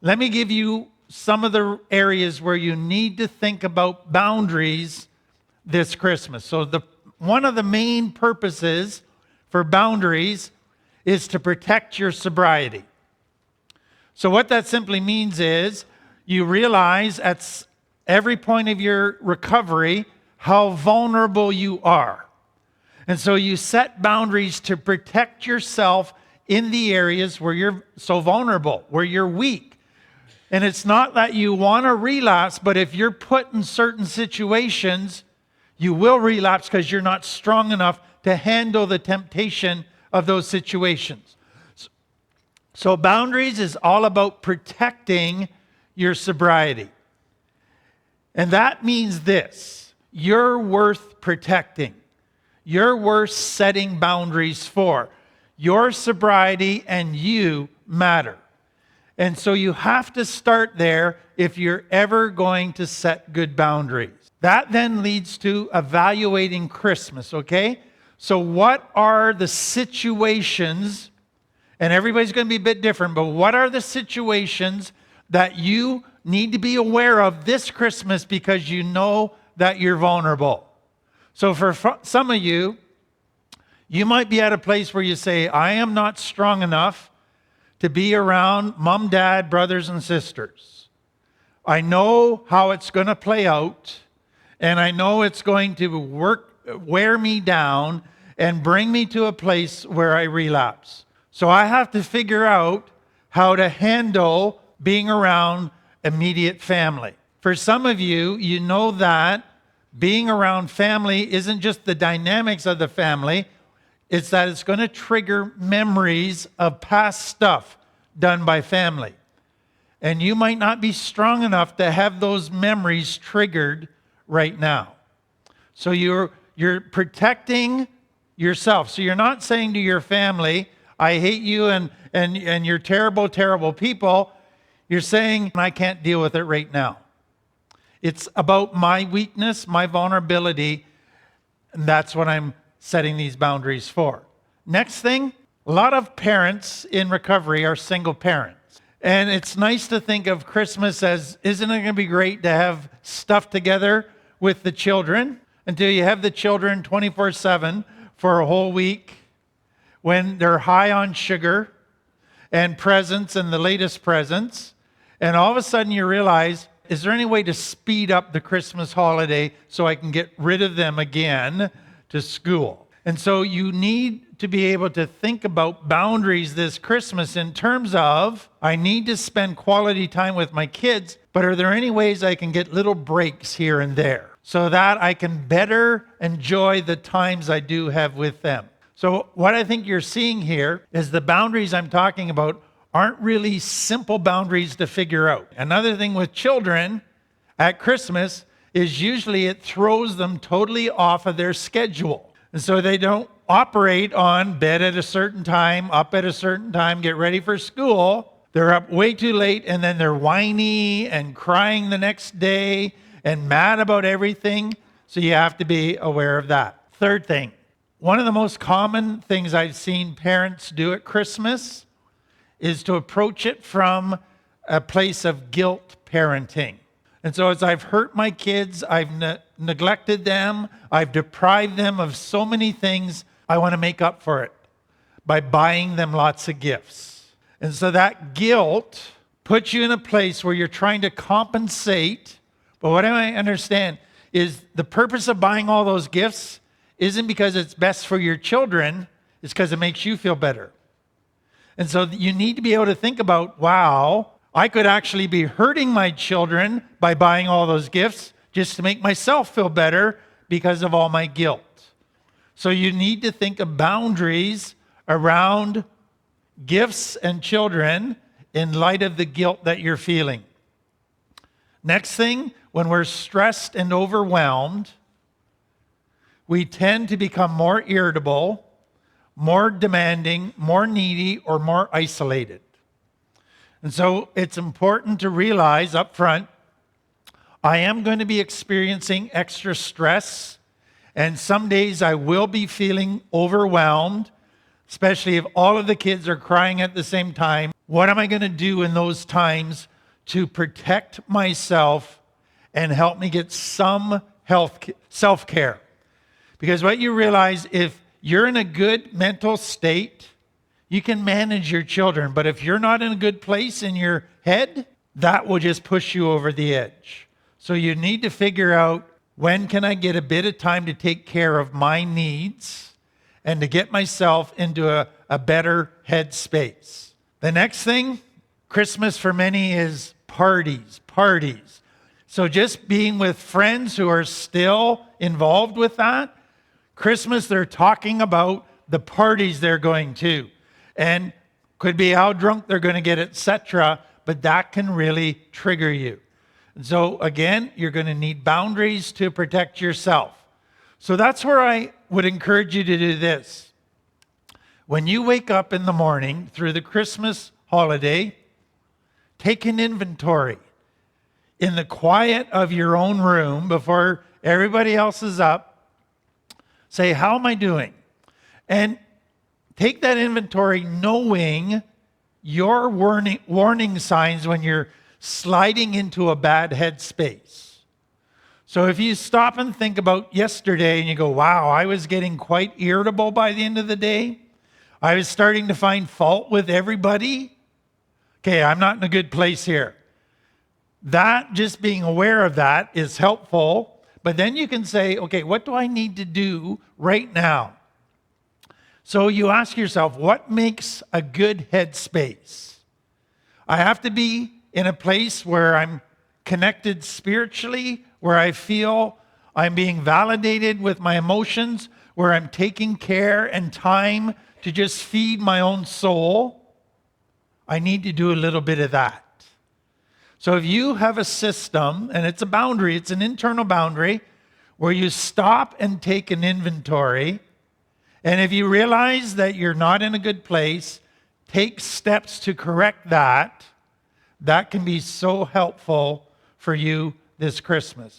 let me give you some of the areas where you need to think about boundaries this Christmas. So one of the main purposes for boundaries is to protect your sobriety. So what that simply means is you realize at every point of your recovery how vulnerable you are. And so you set boundaries to protect yourself in the areas where you're so vulnerable, where you're weak. And it's not that you want to relapse, but if you're put in certain situations, you will relapse because you're not strong enough to handle the temptation of those situations. So boundaries is all about protecting your sobriety. And that means this: you're worth protecting. You're worth setting boundaries for. Your sobriety and you matter. And so you have to start there if you're ever going to set good boundaries. That then leads to evaluating Christmas, okay? So what are the situations, and everybody's going to be a bit different, but what are the situations that you need to be aware of this Christmas because you know that you're vulnerable? So for some of you, you might be at a place where you say, I am not strong enough to be around mom, dad, brothers, and sisters. I know how it's going to play out, and I know it's going to wear me down and bring me to a place where I relapse. So I have to figure out how to handle being around immediate family. For some of you, you know that being around family isn't just the dynamics of the family, it's that it's going to trigger memories of past stuff done by family. And you might not be strong enough to have those memories triggered right now. So you're protecting yourself. So you're not saying to your family, I hate you and you're terrible, terrible people. You're saying, I can't deal with it right now. It's about my weakness, my vulnerability, and that's what I'm setting these boundaries for. Next thing, a lot of parents in recovery are single parents. And it's nice to think of Christmas as, isn't it going to be great to have stuff together with the children until you have the children 24/7 for a whole week when they're high on sugar and presents and the latest presents. And all of a sudden you realize, is there any way to speed up the Christmas holiday so I can get rid of them again to school? And so you need to be able to think about boundaries this Christmas in terms of, I need to spend quality time with my kids, but are there any ways I can get little breaks here and there so that I can better enjoy the times I do have with them? So what I think you're seeing here is the boundaries I'm talking about aren't really simple boundaries to figure out. Another thing with children at Christmas is usually it throws them totally off of their schedule. And so they don't operate on bed at a certain time, up at a certain time, get ready for school. They're up way too late, and then they're whiny and crying the next day and mad about everything. So you have to be aware of that. Third thing, one of the most common things I've seen parents do at Christmas is to approach it from a place of guilt parenting. And so as I've hurt my kids, I've neglected them, I've deprived them of so many things, I want to make up for it by buying them lots of gifts. And so that guilt puts you in a place where you're trying to compensate. But what I understand is the purpose of buying all those gifts isn't because it's best for your children, it's because it makes you feel better. And so you need to be able to think about, wow, I could actually be hurting my children by buying all those gifts just to make myself feel better because of all my guilt. So you need to think of boundaries around gifts and children in light of the guilt that you're feeling. Next thing, when we're stressed and overwhelmed, we tend to become more irritable, more demanding, more needy, or more isolated. And so it's important to realize up front, I am going to be experiencing extra stress, and some days I will be feeling overwhelmed, especially if all of the kids are crying at the same time. What am I going to do in those times to protect myself and help me get some self-care? Because what you realize, if you're in a good mental state, you can manage your children. But if you're not in a good place in your head, that will just push you over the edge. So you need to figure out, when can I get a bit of time to take care of my needs and to get myself into a better headspace? The next thing, Christmas for many is parties. So just being with friends who are still involved with that. Christmas, they're talking about the parties they're going to. And could be how drunk they're going to get, etc. But that can really trigger you. And so again, you're going to need boundaries to protect yourself. So that's where I would encourage you to do this. When you wake up in the morning through the Christmas holiday, take an inventory in the quiet of your own room before everybody else is up. Say, how am I doing? And take that inventory knowing your warning signs when you're sliding into a bad headspace. So if you stop and think about yesterday and you go, wow, I was getting quite irritable by the end of the day. I was starting to find fault with everybody. Okay, I'm not in a good place here. That, just being aware of that is helpful. But then you can say, okay, what do I need to do right now? So you ask yourself, what makes a good headspace? I have to be in a place where I'm connected spiritually, where I feel I'm being validated with my emotions, where I'm taking care and time to just feed my own soul. I need to do a little bit of that. So if you have a system, and it's a boundary, it's an internal boundary, where you stop and take an inventory, and if you realize that you're not in a good place, take steps to correct that. That can be so helpful for you this Christmas.